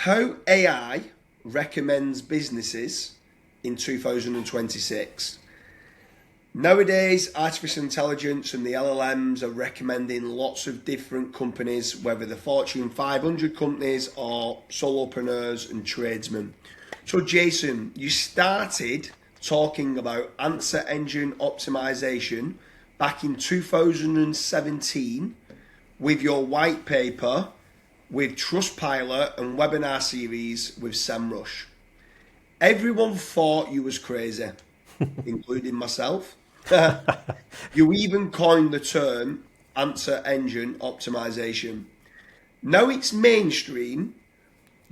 How AI recommends businesses in 2026. Nowadays, artificial intelligence and the LLMs are recommending lots of different companies, whether they're Fortune 500 companies or solopreneurs and tradesmen. So Jason, you started talking about answer engine optimization back in 2017 with your white paper, with Trustpilot and webinar series with SEMrush. Everyone thought you was crazy, including myself. You even coined the term answer engine optimization. Now it's mainstream.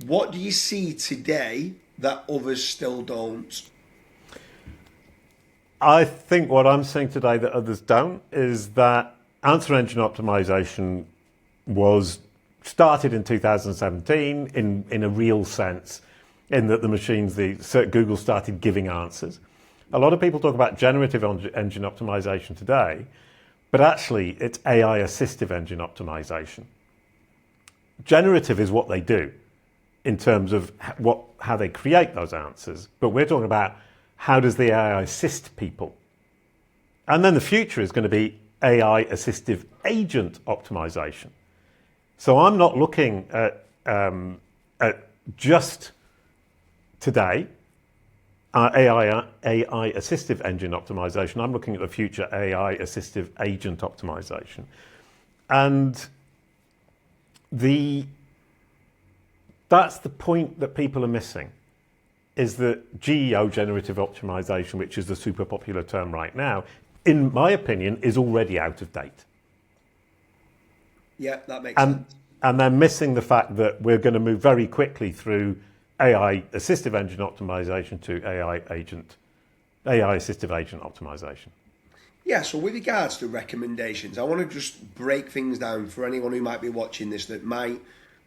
What do you see today that others still don't? I think what I'm seeing today that others don't is that answer engine optimization was started in 2017 in a real sense, in that the machines, Google started giving answers. A lot of people talk about generative engine optimization today, but actually it's AI assistive engine optimization. Generative is what they do in terms of how they create those answers, but we're talking about how does the AI assist people? And then the future is going to be AI assistive agent optimization. So I'm not looking at just today AI assistive engine optimization. I'm looking at the future AI assistive agent optimization. And that's the point that people are missing, is that GEO, generative optimization, which is the super popular term right now, in my opinion, is already out of date. Yeah, that makes sense. And they're missing the fact that we're going to move very quickly through AI assistive engine optimization to AI assistive agent optimization. Yeah, so with regards to recommendations, I want to just break things down for anyone who might be watching this that might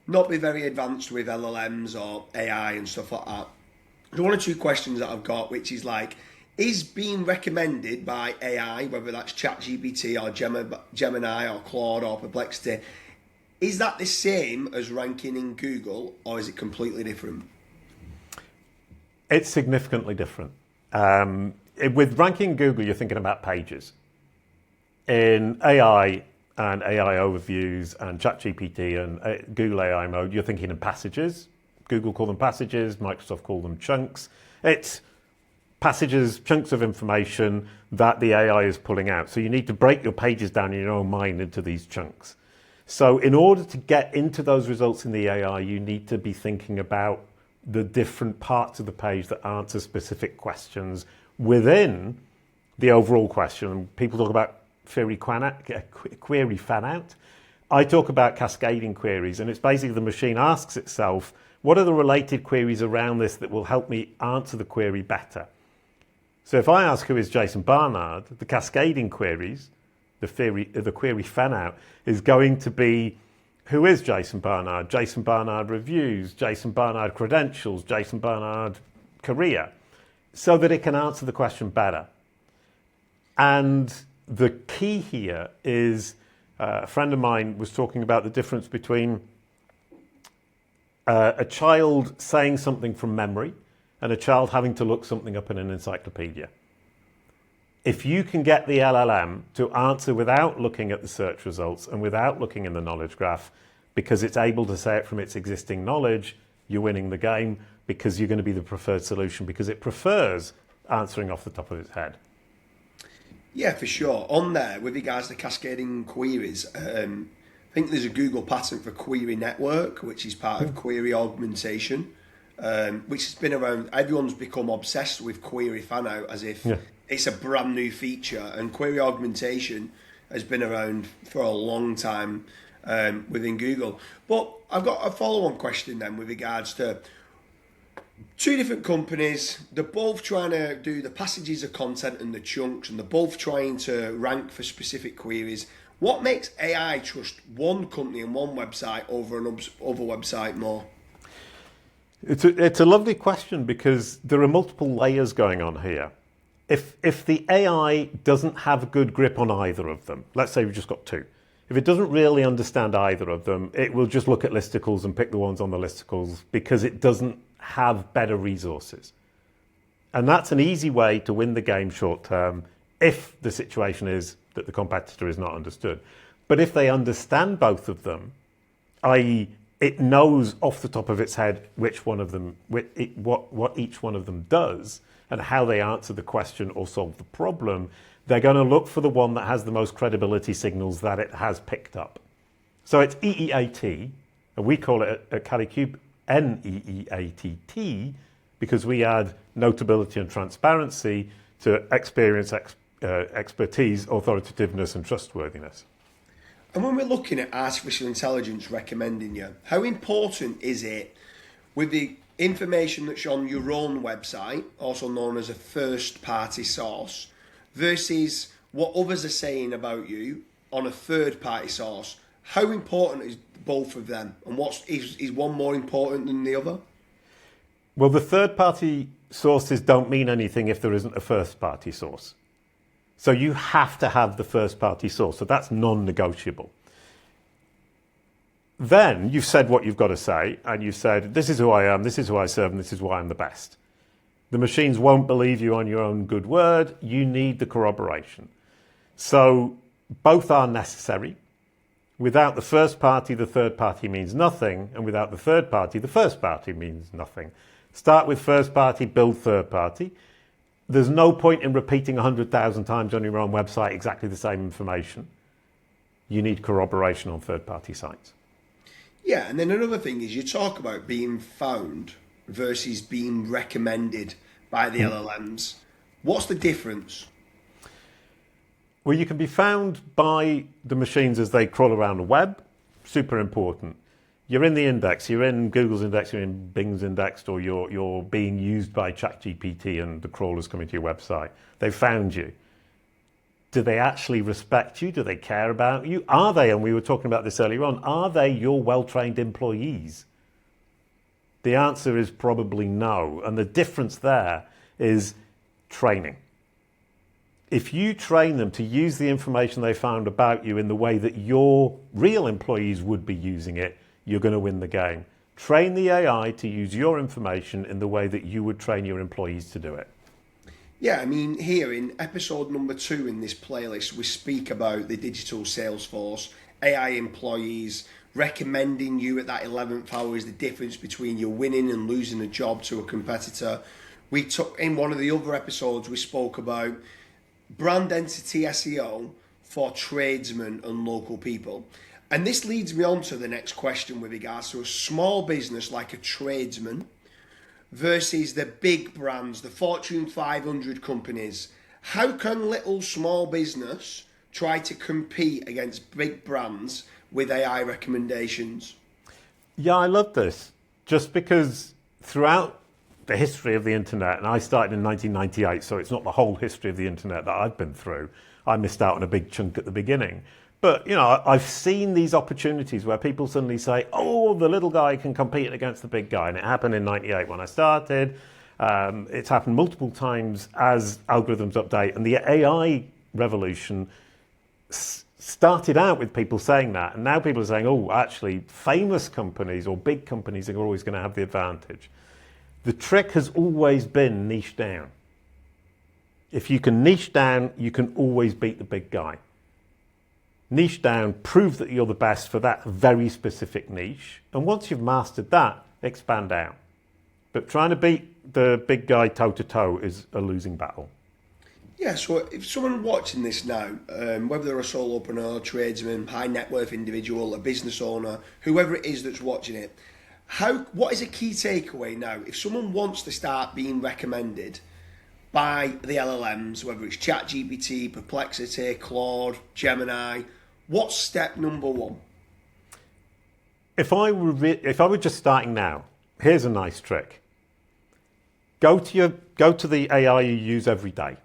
not be very advanced with LLMs or AI and stuff like that. There's one or two questions that I've got, which is like, is being recommended by AI, whether that's ChatGPT or Gemini or Claude or Perplexity, is that the same as ranking in Google, or is it completely different? It's significantly different. With ranking Google, you're thinking about pages. In AI and AI overviews and ChatGPT and Google AI mode, you're thinking in passages. Google call them passages, Microsoft call them chunks. It's passages, chunks of information that the AI is pulling out. So you need to break your pages down in your own mind into these chunks. So in order to get into those results in the AI, you need to be thinking about the different parts of the page that answer specific questions within the overall question. People talk about query fan out. I talk about cascading queries, and it's basically the machine asks itself, what are the related queries around this that will help me answer the query better? So if I ask who is Jason Barnard, the cascading queries, the query fan out is going to be, who is Jason Barnard? Jason Barnard reviews, Jason Barnard credentials, Jason Barnard career, so that it can answer the question better. And the key here is, a friend of mine was talking about the difference between a child saying something from memory and a child having to look something up in an encyclopedia. If you can get the LLM to answer without looking at the search results and without looking in the knowledge graph, because it's able to say it from its existing knowledge, you're winning the game, because you're going to be the preferred solution, because it prefers answering off the top of its head. Yeah, for sure. On there, with regards to cascading queries, I think there's a Google patent for query network, which is part of query augmentation, which has been around. Everyone's become obsessed with query fan out as if it's a brand new feature, and query augmentation has been around for a long time within Google. But I've got a follow-on question then with regards to two different companies. They're both trying to do the passages of content and the chunks, and they're both trying to rank for specific queries. What makes AI trust one company and one website over another website more? It's a lovely question, because there are multiple layers going on here. If the AI doesn't have a good grip on either of them, let's say we've just got two. If it doesn't really understand either of them, it will just look at listicles and pick the ones on the listicles because it doesn't have better resources. And that's an easy way to win the game short term if the situation is that the competitor is not understood. But if they understand both of them, i.e. it knows off the top of its head which one of them, what each one of them does and how they answer the question or solve the problem, they're going to look for the one that has the most credibility signals that it has picked up. So it's EEAT, and we call it at Calicube NEEATT, because we add notability and transparency to experience, expertise, authoritativeness, and trustworthiness. And when we're looking at artificial intelligence recommending you, how important is it with the information that's on your own website, also known as a first-party source, versus what others are saying about you on a third-party source? How important is both of them, and is one more important than the other? Well, the third-party sources don't mean anything if there isn't a first-party source. So you have to have the first-party source. So that's non-negotiable. Then you've said what you've got to say, and you've said, this is who I am, this is who I serve, and this is why I'm the best. The machines won't believe you on your own good word. You need the corroboration. So both are necessary. Without the first party, the third party means nothing. And without the third party, the first party means nothing. Start with first party, build third party. There's no point in repeating 100,000 times on your own website exactly the same information. You need corroboration on third-party sites. Yeah, and then another thing is you talk about being found versus being recommended by the LLMs. What's the difference? Well, you can be found by the machines as they crawl around the web. Super important. You're in the index, you're in Google's index, you're in Bing's index, or you're being used by ChatGPT and the crawlers coming to your website. They've found you. Do they actually respect you? Do they care about you? Are they, and we were talking about this earlier on, are they your well-trained employees? The answer is probably no. And the difference there is training. If you train them to use the information they found about you in the way that your real employees would be using it, you're going to win the game. Train the AI to use your information in the way that you would train your employees to do it. Yeah, I mean, here in episode number 2 in this playlist, we speak about the digital sales force, AI employees, recommending you at that 11th hour is the difference between you winning and losing a job to a competitor. We took in one of the other episodes, we spoke about brand entity SEO for tradesmen and local people. And this leads me on to the next question with regards to a small business like a tradesman versus the big brands, the Fortune 500 companies. How can little small business try to compete against big brands with AI recommendations? Yeah, I love this. Just because throughout the history of the internet, and I started in 1998, so it's not the whole history of the internet that I've been through. I missed out on a big chunk at the beginning. But, you know, I've seen these opportunities where people suddenly say, oh, the little guy can compete against the big guy. And it happened in 98 when I started. It's happened multiple times as algorithms update. And the AI revolution started out with people saying that. And now people are saying, oh, actually, famous companies or big companies are always going to have the advantage. The trick has always been niche down. If you can niche down, you can always beat the big guy. Niche down, prove that you're the best for that very specific niche. And once you've mastered that, expand out. But trying to beat the big guy toe-to-toe is a losing battle. Yeah, so if someone watching this now, whether they're a solopreneur, a tradesman, high net worth individual, a business owner, whoever it is that's watching it, what is a key takeaway now? If someone wants to start being recommended by the LLMs, whether it's ChatGPT, Perplexity, Claude, Gemini, what's step number 1? If I were just starting now, here's a nice trick. Go to the AI you use every day.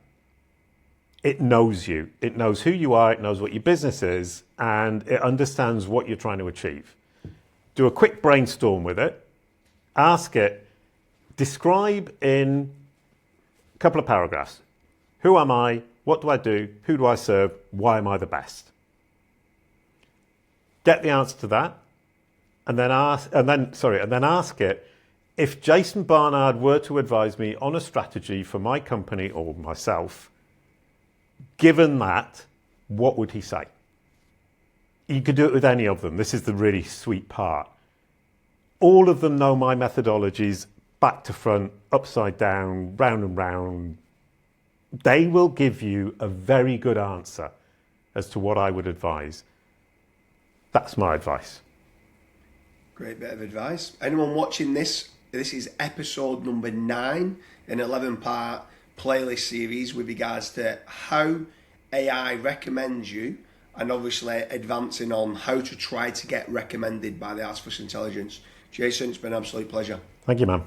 It knows you. It knows who you are. It knows what your business is, and it understands what you're trying to achieve. Do a quick brainstorm with it. Ask it, describe in a couple of paragraphs. Who am I? What do I do? Who do I serve? Why am I the best? get the answer to that, and then ask it, if Jason Barnard were to advise me on a strategy for my company or myself, given that, what would he say? You could do it with any of them. This is the really sweet part. All of them know my methodologies, back to front, upside down, round and round. They will give you a very good answer as to what I would advise. That's my advice. Great bit of advice. Anyone watching this, this is episode number 9 in an 11-part playlist series with regards to how AI recommends you, and obviously advancing on how to try to get recommended by the artificial intelligence. Jason, it's been an absolute pleasure. Thank you, man.